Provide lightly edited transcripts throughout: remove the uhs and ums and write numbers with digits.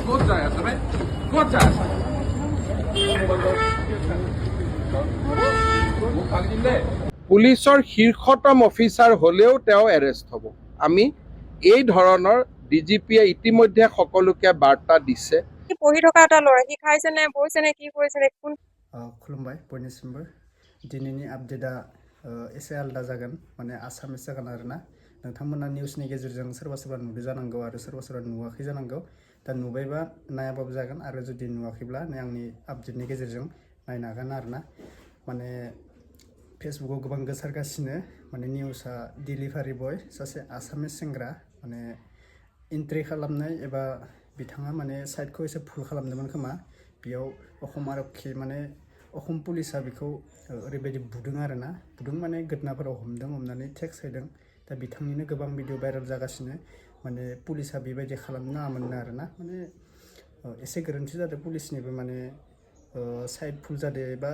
ক'ত যায় আছে বে ক'ত যায় আছে পুলিচৰ শীৰ্ষতম অফিচাৰ হলেও তেওঁ এৰেষ্ট হ'ব। আমি এই ধৰণৰ ডিজিপিয়ে ইতিমধ্যে সকলোকে বাৰ্তা দিছে। পঢ়ি থকা এটা ল'ৰা, সি খাইছে নে বৈছে নে কি কৰিছে নে কোন खुलुमबाय बयनिसिमबो दिनैनि आपडेटआ एसे आलदा जागोन माने आसामिस जागोन आरोना नोंथांमोना निउसनि गेजेरजों सोरबा सोरबा नुदो जानांगौ आरो सोरबा सोरबा नुवाखै जानांगौ दा नुबायबा नायाबाबो जागोन आरो जुदि नुवाखैब्ला आंनि आपडेटनि गेजेरजों नायनो हागोन आरोना माने फेसबुकाव गोबां गोसारगासिनो माने निउसआ डिलिभारि बय सासे आसामिस सेंग्रा माने एन्ट्रि खालामनाय एबा बिथाङा माने साइटखौ एसे फुल खालामदोंमोन खोमा बेयाव अखम आरक्षी माने अखम पुलिसा बेखौ ओरैबायदि बुदों आरोना बुदों माने गोदनाफोराव हमनानै टेक्स होदों दा बिथांनिनो गोबां भिडिअ भाइरेल जागासिनो माने पुलिसा बेबायदि खालामनो नाङामोन आरोना माने एसे गोरोन्थि जादों पुलिसनिबो माने साइड फुल जादों एबा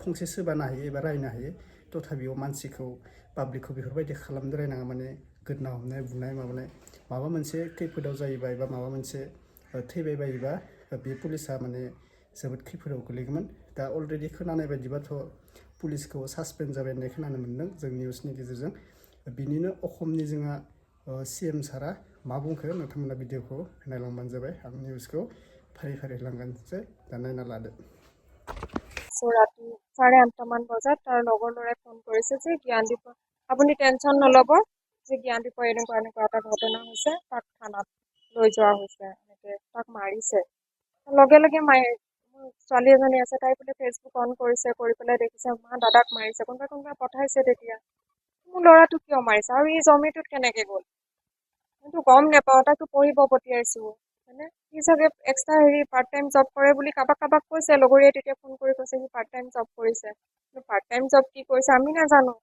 फंसे सोबानो हायो एबा रायनो हायो तथापियाव मानसिखौ पाब्लिकखौ बेफोरबायदि खालामद्रायनाङा माने गोदना हमनाय बुनाय माबानाय माबा मोनसे खैफोदाव जायोबा एबा माबा मोनसे थैबाय बायोबा बे पुलिसा माने जोबोद खैफोदाव गोलैगौमोन दा अलरेडि खोनानाय बायदिबाथ' पुलिसखौ सासपेन्ड जाबाय होननाय खोनानो मोन्दों जों निउसनि गेजेरजों बिनिनो अखमनि जोंहा CM सारा मा बुंखो नोंथांमोना भिडिअखौ नायलांबानो जाबाय आं निउसखौ फारि फारि लांगोनसै दा नायना लादो ৰাতি 8:30 মান বজাত তাৰ লগৰ ল'ৰাই ফোন কৰিছে যে জ্ঞানদীপ আপুনি টেনচন নল'ব যে জ্ঞানদীপৰ এনেকুৱা এটা ঘটনা হৈছে তাক থানাত লৈ যোৱা হৈছে এনেকে তাক মাৰিছে লগে লগে ছোৱালী এজনী আছে তাই বোলে ফেচবুক অন কৰিছে কৰি পেলাই দেখিছে মা দাদাক মাৰিছে কোনোবাই পঠাইছে তেতিয়া মোৰ ল'ৰাটো কিয় মাৰিছে আৰু এই জমিটোত কেনেকে গ'ল কিন্তু গম নাপাওঁ তাকতো পঢ়িব পঠিয়াইছো মানে সি চাগে এক্সট্ৰা পাৰ্ট টাইম জব কৰে বুলি কাবাক কৈছে লগৰীয়ে তেতিয়া ফোন কৰি কৈছে সি পাৰ্ট টাইম জব কৰিছে কিন্তু পাৰ্ট টাইম জব কি কৰিছে আমি নাজানো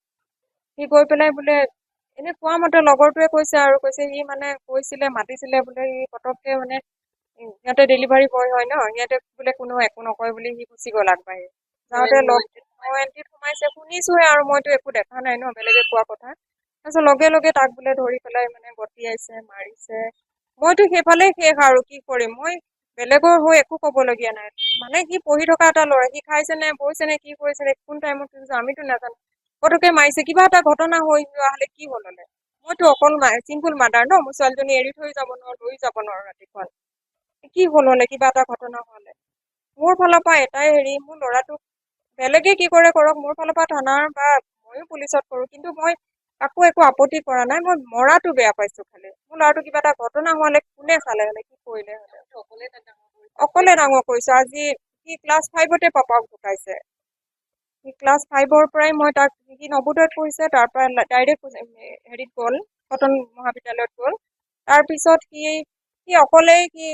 সি গৈ পেলাই বোলে এনে কোৱা মতে লগৰটোৱে কৈছে আৰু কৈছে সি মানে কৈছিলে মাতিছিলে বোলে সি পটককে মানে ইয়াতে ডেলিভাৰী বয় হয় ন ইয়াতে বোলে কোনো একো নকয় বুলি সি গুচি গ'ল আগবাঢ়ি যাওঁতে এণ্ট্ৰিত সোমাইছে শুনিছোহে আৰু মইতো একো দেখা নাই ন বেলেগে কোৱা কথা তাৰপিছত লগে লগে তাক বোলে ধৰি পেলাই মানে গতিয়াইছে মাৰিছে মইতো সেইফালে শেষ আৰু কি কৰিম মই বেলেগৰ হৈ একো ক'বলগীয়া নাই মানে সি পঢ়ি থকা এটা ল'ৰা সি খাইছে নে বৈছে নে কি কৰিছে নে কোন টাইমত আমিতো নাজানো পটকে মাৰিছে কিবা এটা ঘটনা হৈ যোৱা হলে কি হ'ল হলে মইতো অকল চিম্পুল মাদাৰ ন মোৰ ছোৱালীজনী এৰি থৈ যাব নোৱাৰো লৈ যাব নোৱাৰো ৰাতিপুৱা কি হ'ল হলে কিবা এটা ঘটনা হলে মোৰ ফালৰ পৰা এটাই মোৰ ল'ৰাটোক বেলেগে কি কৰে কৰক মোৰ ফালৰ পৰা থানাৰ বা ময়ো পুলিচত কৰো কিন্তু মই কাকো একো আপত্তি কৰা নাই মই মৰাটো বেয়া পাইছো খালি মোৰ ল'ৰাটো কিবা এটা ঘটনা হোৱালে কোনে চালে হলে কি কৰিলে হলে অকলে ডাঙৰ কৰিছো আজি সি ক্লাছ 5তে পাপাক ঢুকাইছে সি ক্লাছ 5ৰ পৰাই মই তাক সি নৱোদয়ত পঢ়িছে তাৰ পৰা ডাইৰেক্ট হেৰিত গ'ল কটন মহাবিদ্যালয়ত গ'ল তাৰপিছত সি অকলেই সি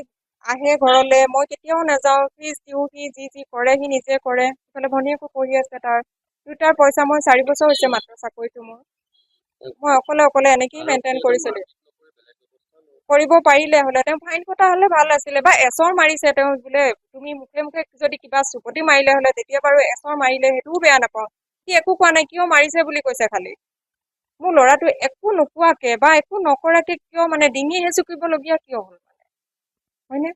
আহে ঘৰলে মই কেতিয়াও নাযাওঁ ফিজ দিওঁ সি যি কৰে সি নিজে কৰে ইফালে ভনীয়েকো পঢ়ি আছে তাৰ দুটাৰ পইচা মই 4 বছৰ হৈছে মাত্ৰ চাকৰিটো মই অকলে এনেকেই মেইনটেইন কৰিছিলো কৰিব পাৰিলে হলে তেওঁ ফাইন কটা হলে ভাল আছিলে বা এচৰ মাৰিছে তেওঁ বোলে তুমি মুখে যদি কিবা চুপতি মাৰিলে হলে তেতিয়া বাৰু এচৰ মাৰিলে সেইটোও বেয়া নাপাওঁ সি একো কোৱা নাই কিয় মাৰিছে বুলি কৈছে খালি মোৰ ল'ৰাটো একো নোকোৱাকে বা একো নকৰাকে কিয় মানে ডিঙি হেঁচুকিবলগীয়া কিয় হ'ল মানে হয়নে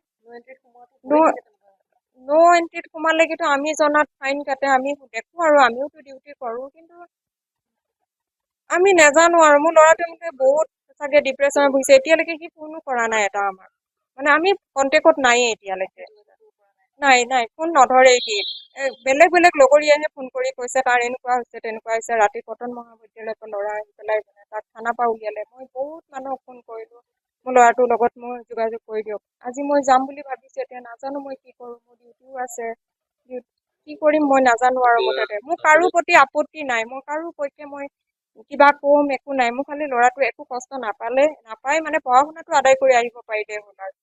নো এণ্ট্ৰিত সোমালেগেতো আমি জনাত ফাইন কাটে আমি দেখো আৰু আমিওতো ডিউটি কৰো কিন্তু আমি নাজানো আৰু মোৰ ল'ৰাটোৱে বহুত চাগে ডিপ্ৰেছনত ভুগিছে এতিয়ালৈকে সি ফোনো কৰা নাই এটা আমাৰ মানে আমি কণ্টেক্টত নাইয়ে এতিয়ালৈকে নাই ফোন নধৰে সি বেলেগ লগৰীয়াহে ফোন কৰি কৈছে তাৰ এনেকুৱা হৈছে তেনেকুৱা হৈছে ৰাতি কটন মহাবিদ্যালয়ৰ পৰা ল'ৰা আহি পেলাই তাক থানাৰ পৰা উলিয়ালে মই বহুত মানুহক ফোন কৰিলো মোৰ ল'ৰাটোৰ লগত মই যোগাযোগ কৰি দিয়ক আজি মই যাম বুলি ভাবিছো এতিয়া নাজানো মই কি কৰো মোৰ ডিউটিও আছে কি কৰিম মই নাজানো আৰু মুঠতে মোৰ কাৰো প্ৰতি আপত্তি নাই মই কাৰো পক্ষে মই কিবা কম একো নাই মোৰ খালি ল'ৰাটো একো কষ্ট নাপাই মানে পঢ়া শুনাটো আদায় কৰি আহিব পাৰিলে হ'ল আৰু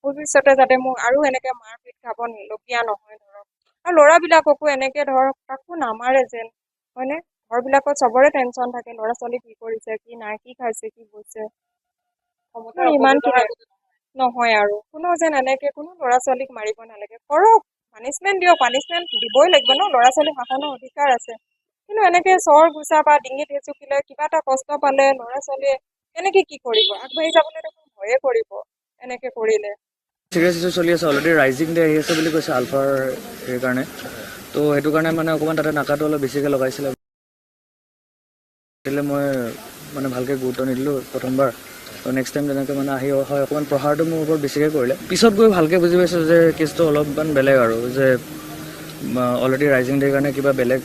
ভৱিষ্যতে যাতে মোক আৰু এনেকে মাৰপিট খাব লগীয়া নহয় ধৰক আৰু ল'ৰাবিলাককো এনেকে ধৰক কাকো নামাৰে যেন হয়নে ঘৰবিলাকত চবৰে টেনচন থাকে ল'ৰা ছোৱালী কি কৰিছে কি নাই কি খাইছে কি বৈছে ইমান নহয় আৰু কোনো যেন এনেকে কোনো ল'ৰা ছোৱালীক মাৰিব নালাগে কৰক পানিচমেন্ট দিয়ক পানিচমেন্ট দিবই লাগিব ন ল'ৰা ছোৱালী শাসনৰ অধিকাৰ আছে কিন্তু এনেকে চৰ গুচা বা ডিঙিত হেঁচুকিলে কিবা এটা কষ্ট পালে ল'ৰা ছোৱালীয়ে কেনেকে কি কৰিব আগবাঢ়ি যাবলৈ দেখোন ভয়ে কৰিব এনেকে কৰিলে চিৰিয়াছ ইছ্যু চলি আছে অলৰেডি ৰাইজিং ডে আহি আছে বুলি কৈছে আলফাৰ হেৰি কাৰণে তো সেইটো কাৰণে মানে অকণমান তাতে নাকাটো অলপ বেছিকৈ লগাইছিলে মই মানে ভালকৈ গুৰুত্ব নিদিলোঁ প্ৰথমবাৰ তো নেক্সট টাইম তেনেকৈ মানে আহি হয় অকণমান প্ৰহাৰটো মোৰ ওপৰত বেছিকৈ কৰিলে পিছত গৈ ভালকৈ বুজি পাইছোঁ যে কেছটো অলপমান বেলেগ আৰু যে অলৰেডি ৰাইজিং ডেৰ কাৰণে কিবা বেলেগ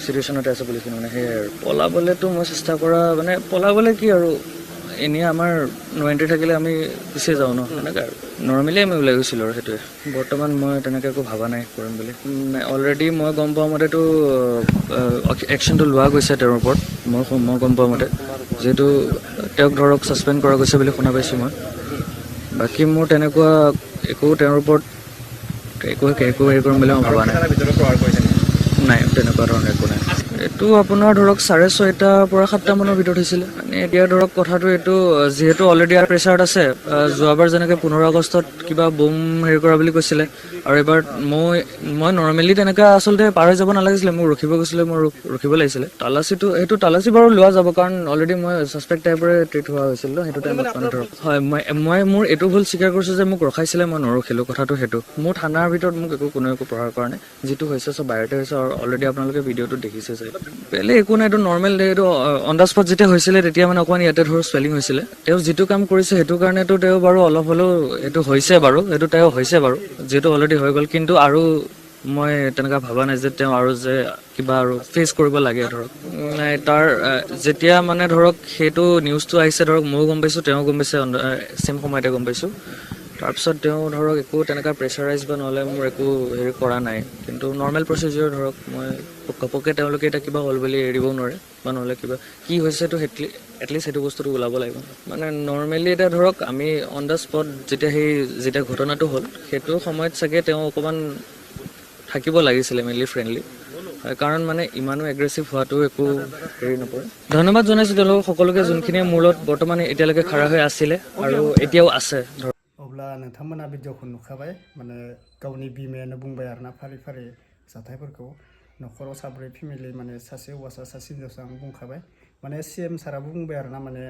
চিটুৱেশ্যনতে আছে পুলিচখিনি মানে সেয়াই আৰু পলাবলৈতো মই চেষ্টা কৰা মানে পলাবলৈ কি আৰু এনেই আমাৰ নো এণ্ট্ৰি থাকিলে আমি পিছিয়ে যাওঁ ন সেনেকৈ আৰু নৰ্মেলি আমি ওলাই গৈছিলোঁ আৰু সেইটোৱে বৰ্তমান মই তেনেকৈ একো ভবা নাই কৰিম বুলি অলৰেডি মই গম পোৱা মতেতো একশ্যনটো লোৱা গৈছে তেওঁৰ ওপৰত মই গম পোৱা মতে যিহেতু তেওঁক ধৰক ছাছপেণ্ড কৰা গৈছে বুলি শুনা পাইছোঁ মই বাকী মোৰ তেনেকুৱা একো তেওঁৰ ওপৰত একো হেৰি কৰিম বুলি মই ভবা নাই নাই তেনেকুৱা ধৰণৰ একো নাই এইটো আপোনাৰ ধৰক 6:30 পৰা 7টা মানৰ ভিতৰত হৈছিলে মানে এতিয়া ধৰক কথাটো এইটো যিহেতু অলৰেডি আৰু প্ৰেছাৰত আছে যোৱাবাৰ যেনেকৈ 15 আগষ্টত কিবা বম হেৰি কৰা বুলি কৈছিলে আৰু এবাৰ মই নৰ্মেলি তেনেকৈ আচলতে পাৰ হৈ যাব নালাগিছিলে মোক ৰখিব গৈছিলে মই ৰখিব লাগিছিলে তালাচী বাৰু লোৱা যাব কাৰণ অলৰেডি মই ছাছপেক্ট টাইপৰে ট্ৰিট হোৱা হৈছিল ন সেইটো টাইমত মানে ধৰক হয় মই মোৰ এইটো ভুল স্বীকাৰ কৰিছোঁ যে মোক ৰখাইছিলে মই নৰখিলোঁ কথাটো সেইটো মোৰ থানাৰ ভিতৰত মোক কোনেও একো প্ৰহাৰ কৰা নাই যিটো হৈছে চব বাহিৰতে হৈছে আৰু অলৰেডি আপোনালোকে ভিডিঅ'টো দেখিছে চাগে বেলেগ একো নাই এইটো নৰ্মেল এইটো অন দ্য স্পট যেতিয়া হৈছিলে তেতিয়া মানে অকণমান ইয়াতে ধৰক স্পেলিং হৈছিলে তেওঁ যিটো কাম কৰিছে সেইটো কাৰণেতো তেওঁ বাৰু অলপ হ'লেও এইটো হৈছে বাৰু এইটো তেওঁ হৈছে বাৰু যিহেতু অলৰেডি হৈ গ'ল কিন্তু আৰু মই তেনেকুৱা ভবা নাই যে তেওঁ আৰু যে কিবা আৰু ফেচ কৰিব লাগে ধৰক নাই তাৰ যেতিয়া মানে ধৰক সেইটো নিউজটো আহিছে ধৰক ময়ো গম পাইছোঁ তেওঁ গম পাইছে ছেম সময়তে গম পাইছোঁ তাৰপিছত তেওঁ ধৰক একো তেনেকুৱা প্ৰেছাৰাইজ বা নহ'লে মোৰ একো হেৰি কৰা নাই কিন্তু নৰ্মেল প্ৰচিডিউৰ ধৰক মই ঘপককৈ তেওঁলোকে এতিয়া কিবা হ'ল বুলি এৰিবও নোৱাৰে বা নহ'লে কিবা কি হৈছেতো এটলিষ্ট সেইটো বস্তুটো ওলাব লাগিব মানে নৰ্মেলি এতিয়া ধৰক আমি অন দ্য স্পট যেতিয়া ঘটনাটো হ'ল সেইটো সময়ত চাগে তেওঁ অকণমান থাকিব লাগিছিলে মেইনলি ফ্ৰেণ্ডলি কাৰণ মানে ইমানো এগ্ৰেছিভ হোৱাটো একো হেৰি নপৰে ধন্যবাদ জনাইছোঁ তেওঁলোকক সকলোকে যোনখিনিয়ে মোৰ লগত বৰ্তমান এতিয়ালৈকে খাৰা হৈ আছিলে আৰু এতিয়াও আছে ধৰক अब्ला नोंथांमोना भिडिअखौ नुखाबाय माने गावनि बिमायानो बुंबाय आरोना फारि फारि जाथायफोरखौ न'खराव साब्रै फेमिलि माने सासे हौवासा सासे हिनजावसा आं बुंखाबाय माने CM साराबो बुंबाय आरोना माने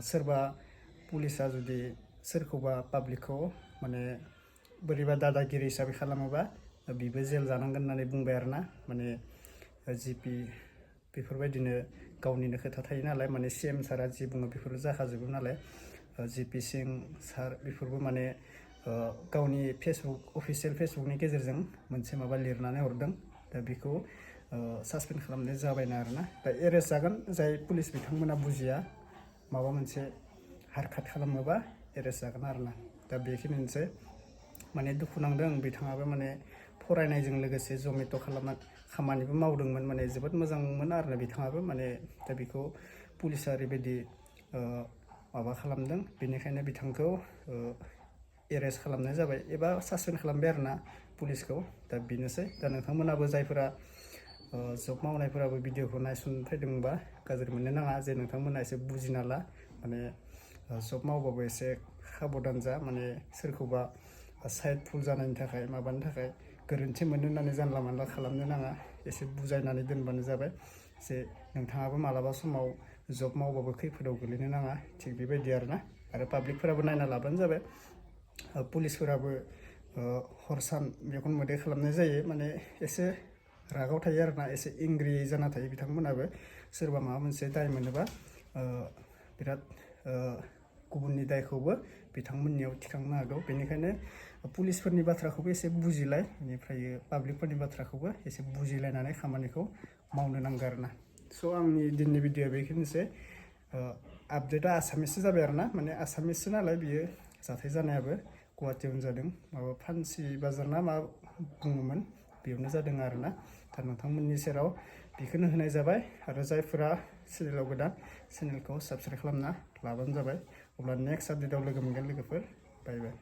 सोरबा पुलिसा जुदि सोरखौबा पाब्लिकखौ माने बोरैबा दादागिरि हिसाबै खालामोबा बिबो जेल जानांगोन होननानै बुंबाय आरोना माने GP बेफोरबायदिनो गावनिनो खोथा थायो नालाय माने CM सारा जि बुङो बेफोरो जाखाजोबो नालाय GP सिं सार बेफोरबो माने गावनि फेसबुक अफिसियेल फेसबुकनि गेजेरजों मोनसे माबा लिरनानै हरदों दा बेखौ सासपेन्ड खालामनाय जाबायना आरोना दा एरेस्ट जागोन जाय पुलिस बिथांमोना बुजिया माबा मोनसे हारकाट खालामोबा एरेस्ट जागोन आरोना दा बेखिनिसै माने दुखु नांदों बिथाङाबो माने फरायनायजों लोगोसे जमेट' खालामना खामानिबो मावदोंमोन माने जोबोद मोजांमोन आरोना बिथाङाबो माने दा बेखौ पुलिसा ओरैबायदि माबा खालामदों बेनिखायनो बिथांखौ एरेस्ट खालामनाय जाबाय एबा सासपेन्ड खालामबाय आरोना पुलिसखौ दा बेनोसै दा नोंथांमोनाबो जायफोरा जब मावनायफोराबो भिडिअखौ नायसननो फैदोंबा गाज्रि मोननो नाङा जे नोंथांमोना एसे बुजिना ला माने जब मावबाबो एसे साबधान जा माने सोरखौबा साइड फुल जानायनि थाखाय माबानि थाखाय गोरोन्थि मोनो होननानै जानला मानला खालामनो नाङा एसे बुजायनानै दोनबानो जाबाय जे नोंथाङाबो मालाबा समाव जब मावबाबो खैफोदाव गोलैनो नाङा थिग बेबायदि आरोना आरो पाब्लिकफोराबो नायना लाबानो जाबाय पुलिसफोराबो हर सान मेगन मोदै खालामनाय जायो माने एसे रागाव थायो आरोना एसे एंग्रि जाना थायो बिथांमोनाबो सोरबा माबा मोनसे दाय मोनोबा बिराद गुबुननि दायखौबो बिथांमोननियाव थिखांनो हागौ बेनिखायनो पुलिसफोरनि बाथ्राखौबो एसे बुजिलाय बेनिफ्राय पाब्लिकफोरनि बाथ्राखौबो एसे बुजिलायनानै खामानिखौ मावनो नांगौ आरोना स' आंनि दिननि भिडिअ बेखिनिसै आपडेटआ आसामिससो जाबाय आरोना माने आसामिससो नालाय बियो जाथाय जानायाबो गुवाहाटियावनो जादों माबा फानसि बाजार ना मा बुङोमोन बेयावनो जादों आरोना दा नोंथांमोननि सेराव बेखौनो होनाय जाबाय आरो जायफोरा चेनेलाव गोदान चेनेलखौ साबस्क्राइब खालामना लाबानो जाबाय अब्ला नेक्स्ट आपडेटआव लोगो मोनगोन लोगोफोर बाय बाय